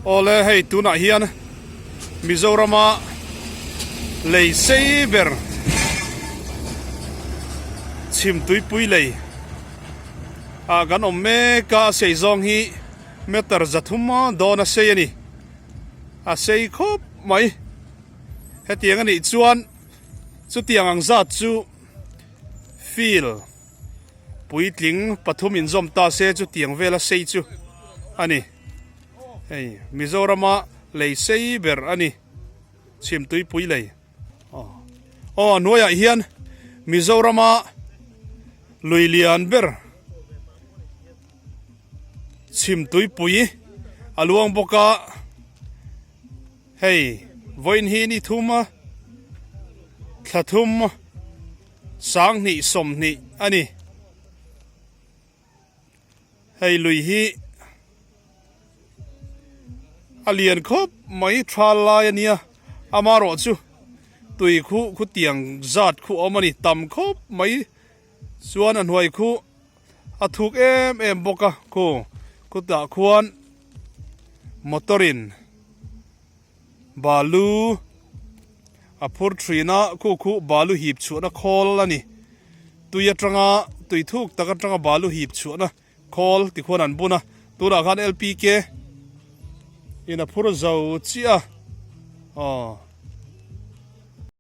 ole hei tuna hian Mizorama lei sei ber chim tui pui lei a gan om me ka sei zong hi meter zathuma dona sei ani a sei khop mai hetiang ani chuan chu tiang ang za chu feel puitling pathum in zom ta se chu tiang vela sei chu ani hey Mizorama lei sei ber ani chim tui pui lei noya hian Mizorama luilian ber chim tui pui aluang boka hey voin hi ni thuma thathum sang ni som ni ani hey lui hi alian khop mai thala ania amaro chu tui khu tiang zat khu omani tam khop mai chuan an huai khu athuk em boka khu ta khuan motorin balu apur trina khu balu hip chuna khol ani tuya tanga tui thuk taka tanga balu hip chuna khol ti khon an buna tura khan LPK ina phur zau chia